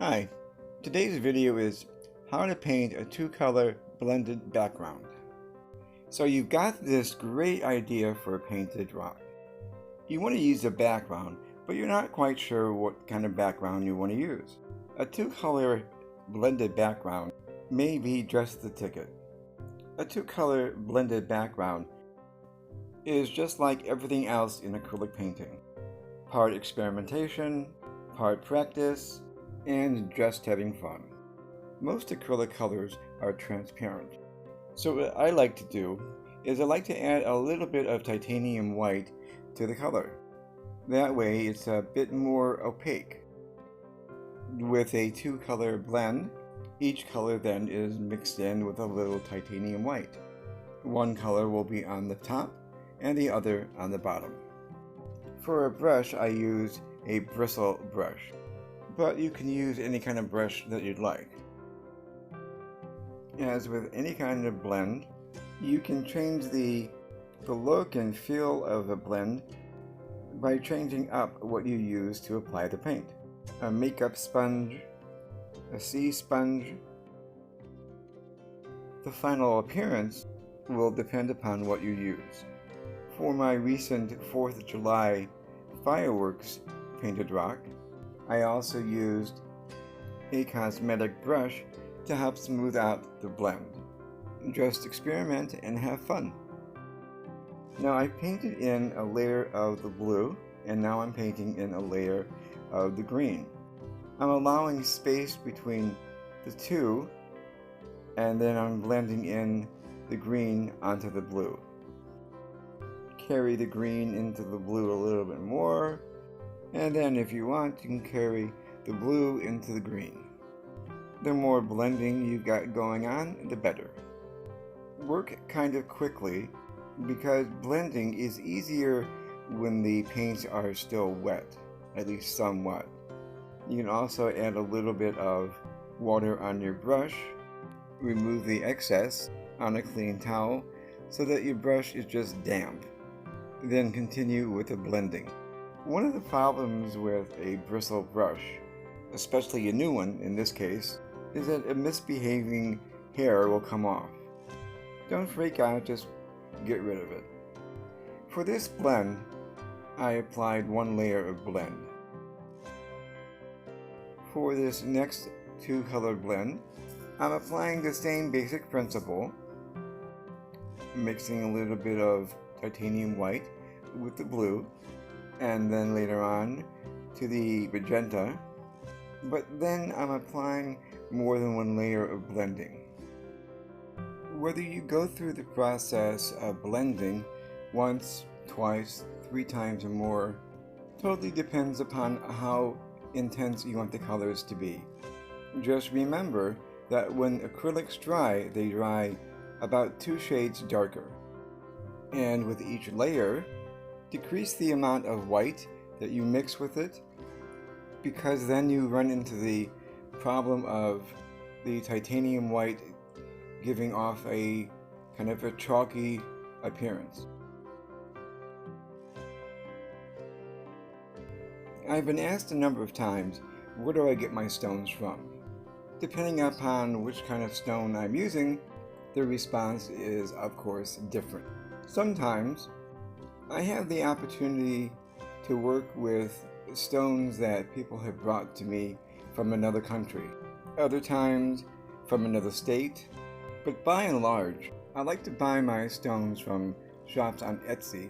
Hi, today's video is how to paint a two-color blended background. So you've got this great idea for a painted rock. You want to use a background, but you're not quite sure what kind of background you want to use. A two-color blended background may be just the ticket. A two-color blended background is just like everything else in acrylic painting. Part experimentation, part practice, and just having fun. Most acrylic colors are transparent. So what I like to do is I like to add a little bit of titanium white to the color. That way it's a bit more opaque. With a two-color blend, each color then is mixed in with a little titanium white. One color will be on the top and the other on the bottom. For a brush, I use a bristle brush, but you can use any kind of brush that you'd like. As with any kind of blend, you can change the look and feel of a blend by changing up what you use to apply the paint. A makeup sponge, a sea sponge. The final appearance will depend upon what you use. For my recent 4th of July fireworks painted rock, I also used a cosmetic brush to help smooth out the blend. Just experiment and have fun. Now I painted in a layer of the blue, and now I'm painting in a layer of the green. I'm allowing space between the two, and then I'm blending in the green onto the blue. Carry the green into the blue a little bit more, and then if you want, you can carry the blue into the green. The more blending you've got going on, the better. Work kind of quickly, because blending is easier when the paints are still wet, at least somewhat. You can also add a little bit of water on your brush, remove the excess on a clean towel so that your brush is just damp. Then continue with the blending. One of the problems with a bristle brush, especially a new one in this case, is that a misbehaving hair will come off. Don't freak out, just get rid of it. For this blend, I applied one layer of blend. For this next two-color blend, I'm applying the same basic principle, mixing a little bit of titanium white with the blue, and then later on to the magenta, but then I'm applying more than one layer of blending. Whether you go through the process of blending once, twice, 3 times or more totally depends upon how intense you want the colors to be. Just remember that when acrylics dry, they dry about 2 shades darker. And with each layer, decrease the amount of white that you mix with it, because then you run into the problem of the titanium white giving off a kind of a chalky appearance. I've been asked a number of times, where do I get my stones from? Depending upon which kind of stone I'm using, the response is, of course, different. Sometimes I have the opportunity to work with stones that people have brought to me from another country. Other times from another state. But by and large, I like to buy my stones from shops on Etsy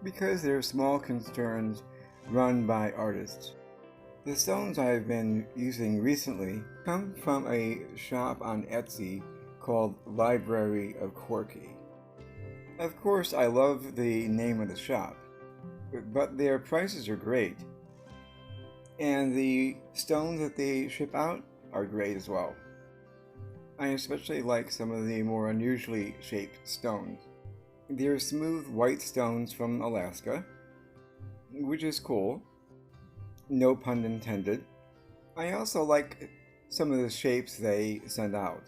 because they're small concerns run by artists. The stones I've been using recently come from a shop on Etsy called Library of Quirky. Of course, I love the name of the shop, but their prices are great, and the stones that they ship out are great as well. I especially like some of the more unusually shaped stones. They're smooth white stones from Alaska, which is cool, no pun intended. I also like some of the shapes they send out.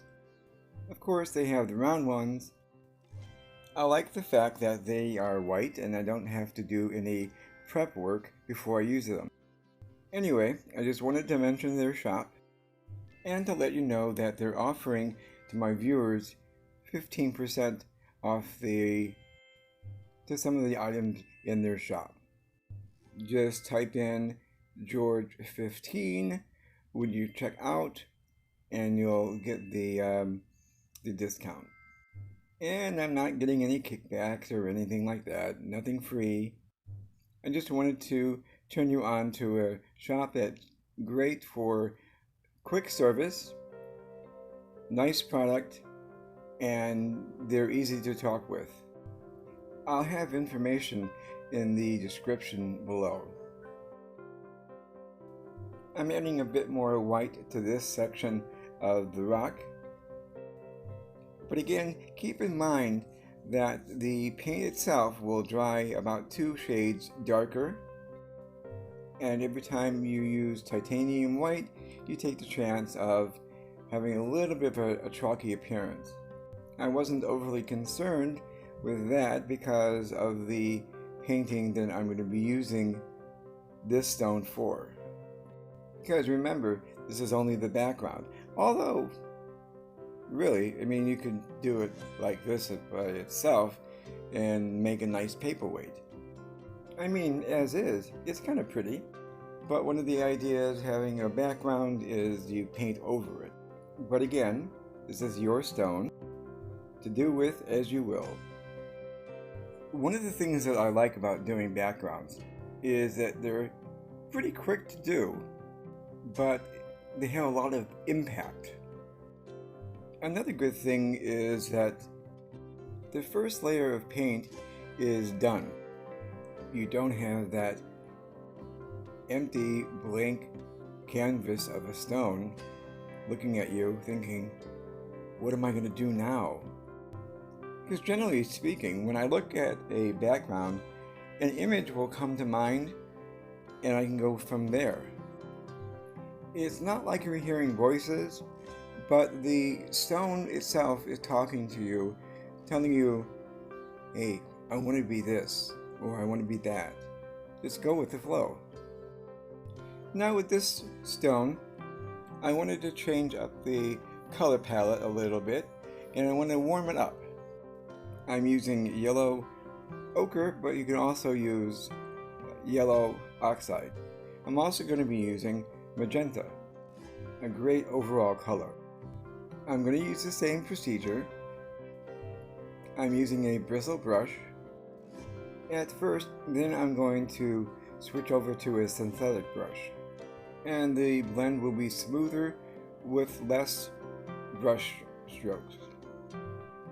Of course, they have the round ones. I like the fact that they are white and I don't have to do any prep work before I use them. Anyway, I just wanted to mention their shop. and to let you know that they're offering to my viewers 15% off to some of the items in their shop. Just type in George 15 when you check out, and you'll get the discount. And I'm not getting any kickbacks or anything like that. Nothing free. I just wanted to turn you on to a shop that's great for quick service, nice product, and they're easy to talk with. I'll have information in the description below. I'm adding a bit more white to this section of the rock. But again, keep in mind that the paint itself will dry about 2 shades darker. And every time you use titanium white, you take the chance of having a little bit of a chalky appearance. I wasn't overly concerned with that because of the painting that I'm going to be using this stone for. Because remember, this is only the background. Although, really, I mean, you could do it like this by itself and make a nice paperweight. I mean, as is, it's kind of pretty. But one of the ideas having a background is you paint over it. But again, this is your stone, to do with as you will. One of the things that I like about doing backgrounds is that they're pretty quick to do, but they have a lot of impact. Another good thing is that the first layer of paint is done. You don't have that empty, blank canvas of a stone looking at you thinking, what am I going to do now? Because generally speaking, when I look at a background, an image will come to mind and I can go from there. It's not like you're hearing voices, but the stone itself is talking to you, telling you, hey, I want to be this, or I want to be that. Just go with the flow. Now with this stone, I wanted to change up the color palette a little bit, and I want to warm it up. I'm using Yellow Ocher, but you can also use Yellow Oxide. I'm also going to be using Magenta, a great overall color. I'm going to use the same procedure. I'm using a bristle brush at first, then I'm going to switch over to a synthetic brush. And the blend will be smoother with less brush strokes.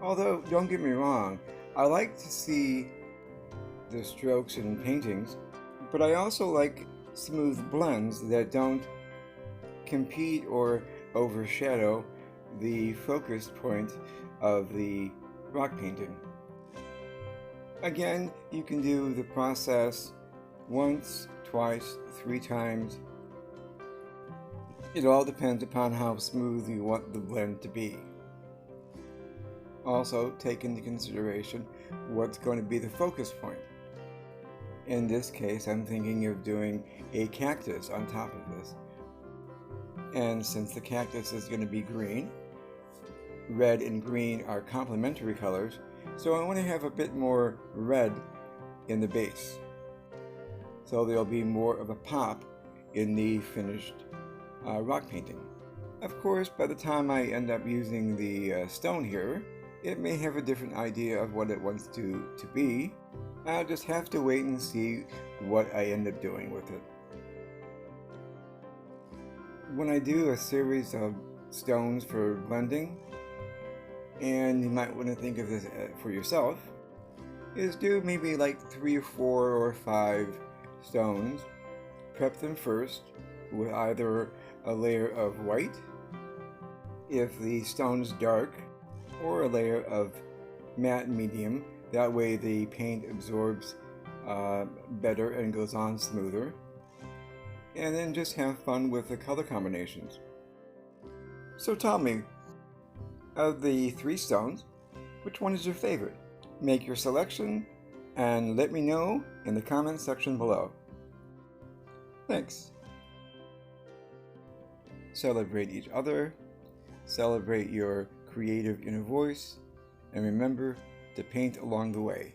Although, don't get me wrong, I like to see the strokes in paintings, but I also like smooth blends that don't compete or overshadow the focus point of the rock painting. Again, you can do the process once, twice, 3 times. It all depends upon how smooth you want the blend to be. Also, take into consideration what's going to be the focus point. In this case, I'm thinking of doing a cactus on top of this. And since the cactus is going to be green, red and green are complementary colors, so I want to have a bit more red in the base. So there'll be more of a pop in the finished rock painting. Of course, by the time I end up using the stone here, it may have a different idea of what it wants to be. I'll just have to wait and see what I end up doing with it. When I do a series of stones for blending, and you might want to think of this for yourself, is do maybe like 3 or 4 or 5 stones. Prep them first with either a layer of white, if the stone's dark, or a layer of matte medium. That way the paint absorbs better and goes on smoother. And then just have fun with the color combinations. So tell me, of the 3 stones, which one is your favorite? Make your selection and let me know in the comments section below. Thanks. celebrate each other, celebrate your creative inner voice, and remember to paint along the way.